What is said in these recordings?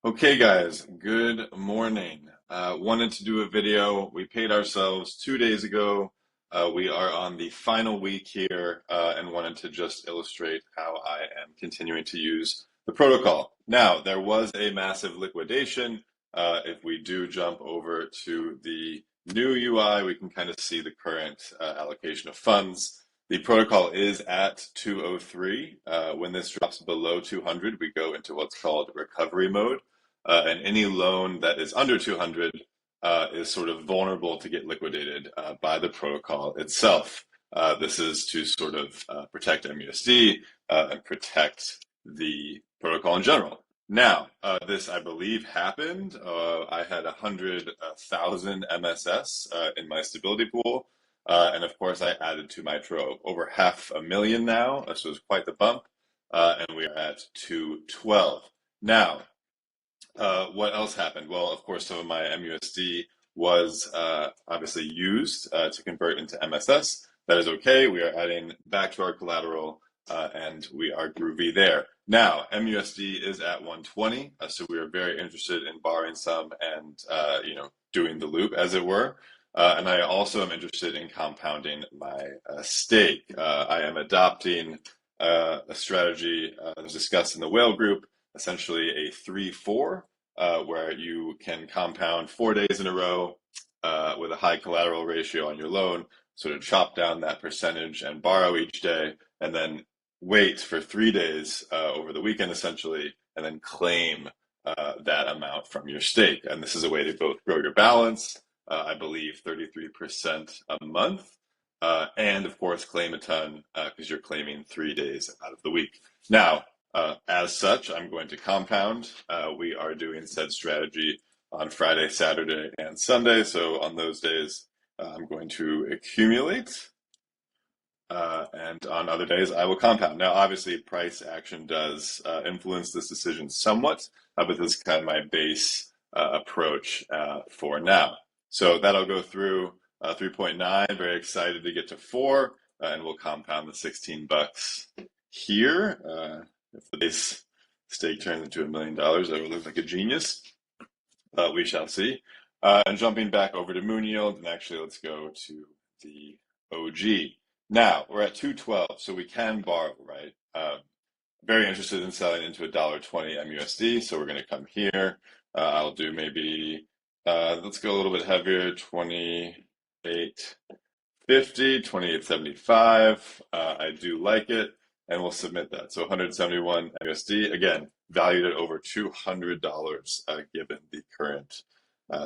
Okay, guys, good morning. Wanted to do a video. We paid ourselves 2 days ago. We are on the final week here and wanted to just illustrate how I am continuing to use the protocol. Now, there was a massive liquidation. If we do jump over to the new UI, we can kind of see the current allocation of funds. The protocol is at 203. When this drops below 200, we go into what's called recovery mode. And any loan that is under 200 is sort of vulnerable to get liquidated by the protocol itself. This is to sort of protect MUSD and protect the protocol in general. Now, this I believe happened. I had 100,000 MSS in my stability pool. And of course, I added to my trove over 500,000 now. So it's quite the bump. And we are at 212. Now, what else happened? Well, of course, some of my MUSD was obviously used to convert into MSS. That is okay. We are adding back to our collateral and we are groovy there. Now, MUSD is at 120, so we are very interested in borrowing some and doing the loop, as it were. And I also am interested in compounding my stake. I am adopting a strategy that was discussed in the whale group, essentially a 3-4, where you can compound 4 days in a row with a high collateral ratio on your loan, sort of chop down that percentage and borrow each day, and then wait for 3 days over the weekend, essentially, and then claim that amount from your stake. And this is a way to both grow your balance, I believe 33% a month, and of course, claim a ton because you're claiming 3 days out of the week. Now, as such, I'm going to compound. We are doing said strategy on Friday, Saturday, and Sunday. So on those days, I'm going to accumulate. And on other days, I will compound. Now, obviously, price action does influence this decision somewhat, but this is kind of my base approach for now. So that'll go through 3.9. Very excited to get to 4, and we'll compound the $16 here. If the base stake turns into $1 million, I will look like a genius. We shall see. And jumping back over to MoonYield, and actually let's go to the OG. Now, we're at 212, so we can borrow, right? Very interested in selling into $1.20 MUSD, so we're going to come here. I'll do maybe, let's go a little bit heavier, 28.50, 28.75. I do like it, and we'll submit that. So 171 MUSD, again, valued at over $200 given the current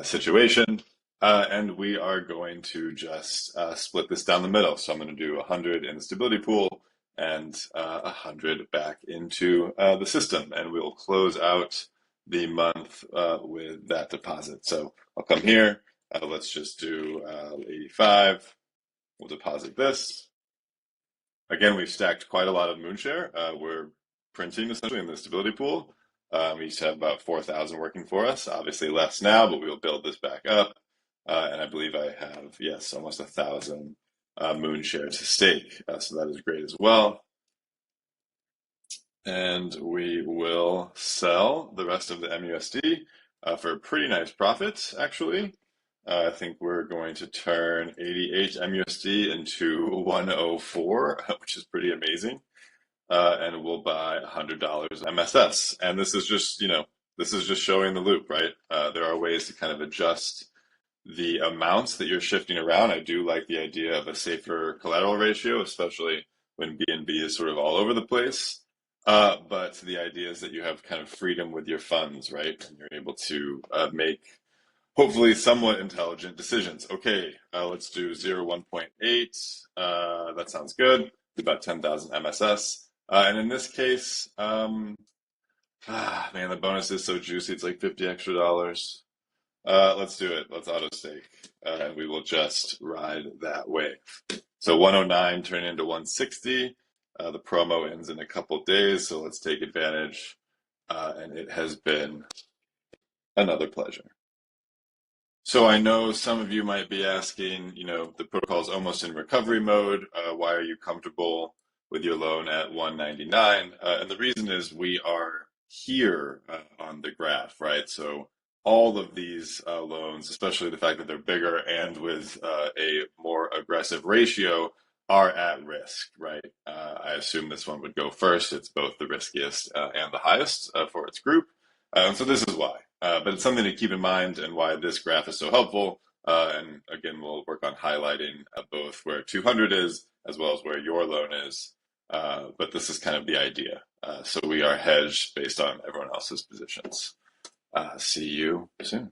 situation. And we are going to just split this down the middle. So I'm going to do 100 in the stability pool and 100 back into the system. And we'll close out the month with that deposit. So I'll come here. Let's just do 85. We'll deposit this. Again, we've stacked quite a lot of Moonshare. We're printing essentially in the stability pool. We used to have about 4,000 working for us. Obviously less now, but we will build this back up. And I believe I have, yes, almost 1,000 Moonshare to stake. So that is great as well. And we will sell the rest of the MUSD for a pretty nice profit, actually. I think we're going to turn 88 MUSD into 104, which is pretty amazing. And we'll buy $100 MSS. And this is just, this is just showing the loop, right? There are ways to kind of adjust the amounts that you're shifting around. I do like the idea of a safer collateral ratio, especially when BNB is sort of all over the place. But the idea is that you have kind of freedom with your funds, right? And you're able to make hopefully somewhat intelligent decisions. Okay, let's do 0, 1.8. That sounds good. About 10,000 MSS. And in this case, man, the bonus is so juicy. It's like 50 extra dollars. Let's do it. Let's auto stake. And we will just ride that wave. So 109 turn into 160. The promo ends in a couple days, so let's take advantage. And it has been another pleasure. So I know some of you might be asking, the protocol is almost in recovery mode. Why are you comfortable with your loan at 199? And the reason is we are here on the graph, right? So all of these loans, especially the fact that they're bigger and with a more aggressive ratio, are at risk, right? I assume this one would go first. It's both the riskiest and the highest for its group. So this is why. But it's something to keep in mind and why this graph is so helpful. And again, we'll work on highlighting both where 200 is as well as where your loan is. But this is kind of the idea. So we are hedged based on everyone else's positions. See you soon.